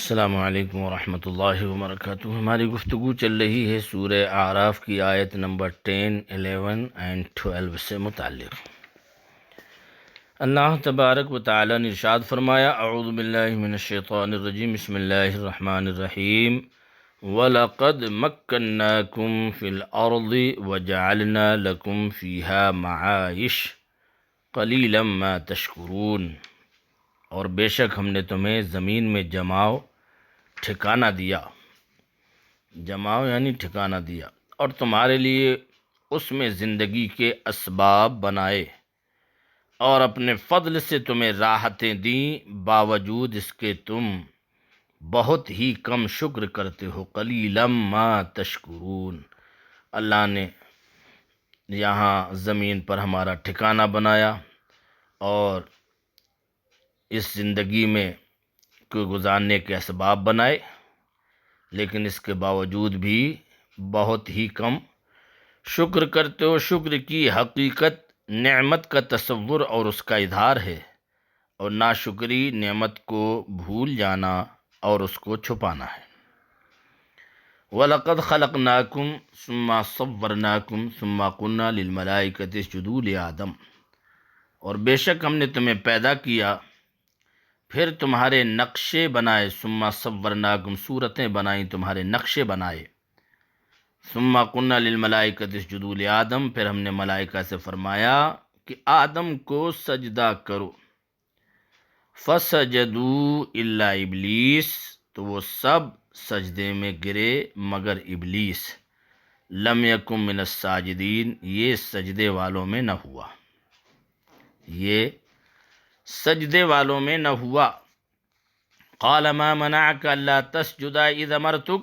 السلام علیکم ورحمۃ اللہ وبرکاتہ۔ ہماری گفتگو چل رہی ہے سورہ اعراف کی آیت نمبر 10، 11 اور 12 سے متعلق۔ اللہ تبارک و تعالی نے ارشاد فرمایا، اعوذ باللہ من الشیطان الرجیم، بسم اللہ الرحمن الرحیم، وَلَقَدْ مَكَّنَّاكُمْ فِي الْأَرْضِ وَجَعَلْنَا لَكُمْ فِيهَا مَعَائِشَ قَلِيلًا مَا تَشْكُرُونَ۔ اور بے شک ہم نے تمہیں زمین میں جماؤ ٹھکانہ دیا، جماؤ یعنی ٹھکانہ دیا، اور تمہارے لیے اس میں زندگی کے اسباب بنائے، اور اپنے فضل سے تمہیں راحتیں دیں، باوجود اس کے تم بہت ہی کم شکر کرتے ہو۔ قلیلا ما تشکرون۔ اللہ نے یہاں زمین پر ہمارا ٹھکانہ بنایا اور اس زندگی میں کوئی گزارنے کے اسباب بنائے، لیکن اس کے باوجود بھی بہت ہی کم شکر کرتے ہو۔ شکر کی حقیقت نعمت کا تصور اور اس کا اظہار ہے، اور ناشکری نعمت کو بھول جانا اور اس کو چھپانا ہے۔ وَلَقَدْ خَلَقْنَاكُمْ ثُمَّ صَوَّرْنَاكُمْ ثُمَّ قُلْنَا لِلْمَلَائِكَةِ اسْجُدُوا لِآدَمَ۔ اور بے شک ہم نے تمہیں پیدا کیا، پھر تمہارے نقشے بنائے، ثم صورناکم، صورتیں بنائیں، تمہارے نقشے بنائے، ثم قلنا للملائکۃ اسجدوا لآدم، پھر ہم نے ملائکہ سے فرمایا کہ آدم کو سجدہ کرو، فسجدوا الا ابلیس، تو وہ سب سجدے میں گرے مگر ابلیس، لم یکن من الساجدین، یہ سجدے والوں میں نہ ہوا، یہ سجدے والوں میں نہ ہوا۔ قال ما منعک الا تسجد اذ امرتک،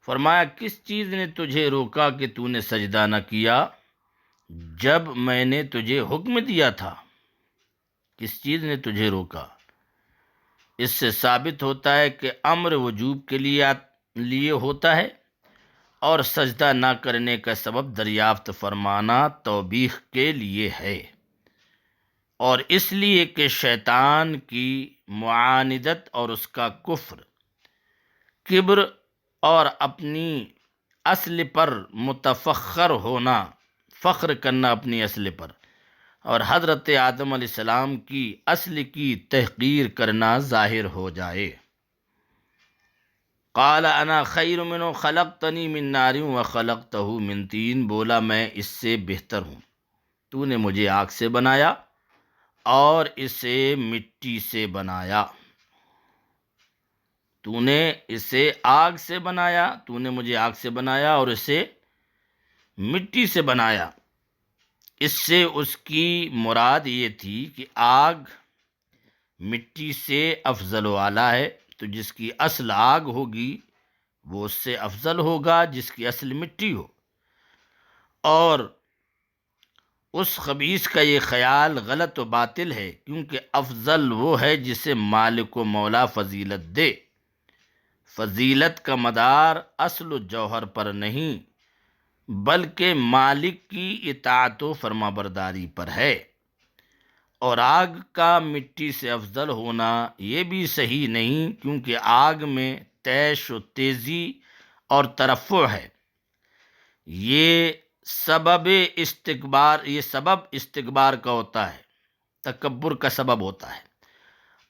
فرمایا کس چیز نے تجھے روکا کہ تو نے سجدہ نہ کیا جب میں نے تجھے حکم دیا تھا؟ کس چیز نے تجھے روکا؟ اس سے ثابت ہوتا ہے کہ امر وجوب کے لیے ہوتا ہے، اور سجدہ نہ کرنے کا سبب دریافت فرمانا توبیخ کے لیے ہے، اور اس لیے کہ شیطان کی معاندت اور اس کا کفر، کبر اور اپنی اصل پر متفخر ہونا، فخر کرنا اپنی اصل پر، اور حضرت آدم علیہ السلام کی اصل کی تحقیر کرنا ظاہر ہو جائے۔ قال انا خیر منہ خلقتنی من نار وخلقتہ من طین، بولا میں اس سے بہتر ہوں، تو نے مجھے آگ سے بنایا اور اسے مٹی سے بنایا، تو نے اسے آگ سے بنایا، تو نے مجھے آگ سے بنایا اور اسے مٹی سے بنایا۔ اس سے اس کی مراد یہ تھی کہ آگ مٹی سے افضل و اعلیٰ ہے، تو جس کی اصل آگ ہوگی وہ اس سے افضل ہوگا جس کی اصل مٹی ہو، اور اس خبیث کا یہ خیال غلط و باطل ہے، کیونکہ افضل وہ ہے جسے مالک و مولا فضیلت دے۔ فضیلت کا مدار اصل و جوہر پر نہیں بلکہ مالک کی اطاعت و فرمانبرداری پر ہے، اور آگ کا مٹی سے افضل ہونا یہ بھی صحیح نہیں، کیونکہ آگ میں تیش و تیزی اور ترفع ہے، یہ سبب استکبار کا ہوتا ہے، تکبر کا سبب ہوتا ہے،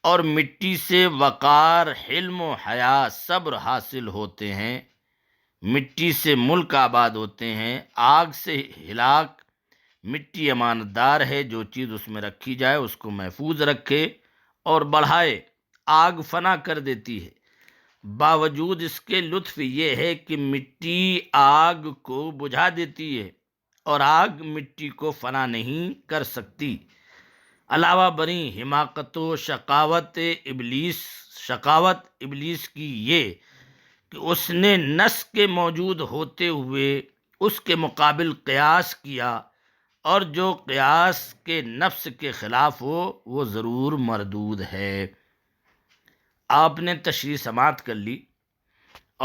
اور مٹی سے وقار، حلم و حیا، صبر حاصل ہوتے ہیں، مٹی سے ملک آباد ہوتے ہیں، آگ سے ہلاک۔ مٹی امانت دار ہے، جو چیز اس میں رکھی جائے اس کو محفوظ رکھے اور بڑھائے، آگ فنا کر دیتی ہے۔ باوجود اس کے لطف یہ ہے کہ مٹی آگ کو بجھا دیتی ہے، اور آگ مٹی کو فنا نہیں کر سکتی۔ علاوہ بری حماقت و شقاوت ابلیس کی یہ کہ اس نے نص کے موجود ہوتے ہوئے اس کے مقابل قیاس کیا، اور جو قیاس کے نفس کے خلاف ہو وہ ضرور مردود ہے۔ آپ نے تشریح سماعت کر لی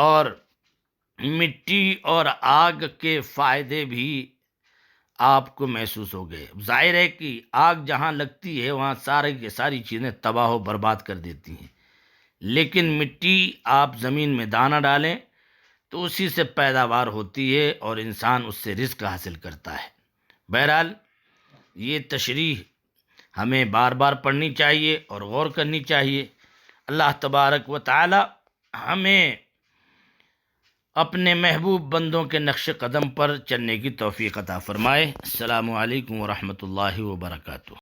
اور مٹی اور آگ کے فائدے بھی آپ کو محسوس ہو گئے۔ ظاہر ہے کہ آگ جہاں لگتی ہے وہاں ساری کی ساری چیزیں تباہ و برباد کر دیتی ہیں، لیکن مٹی آپ زمین میں دانہ ڈالیں تو اسی سے پیداوار ہوتی ہے اور انسان اس سے رزق حاصل کرتا ہے۔ بہرحال یہ تشریح ہمیں بار بار پڑھنی چاہیے اور غور کرنی چاہیے۔ اللہ تبارک و تعالی ہمیں اپنے محبوب بندوں کے نقش قدم پر چلنے کی توفیق عطا فرمائے۔ السلام علیکم ورحمۃ اللہ وبرکاتہ۔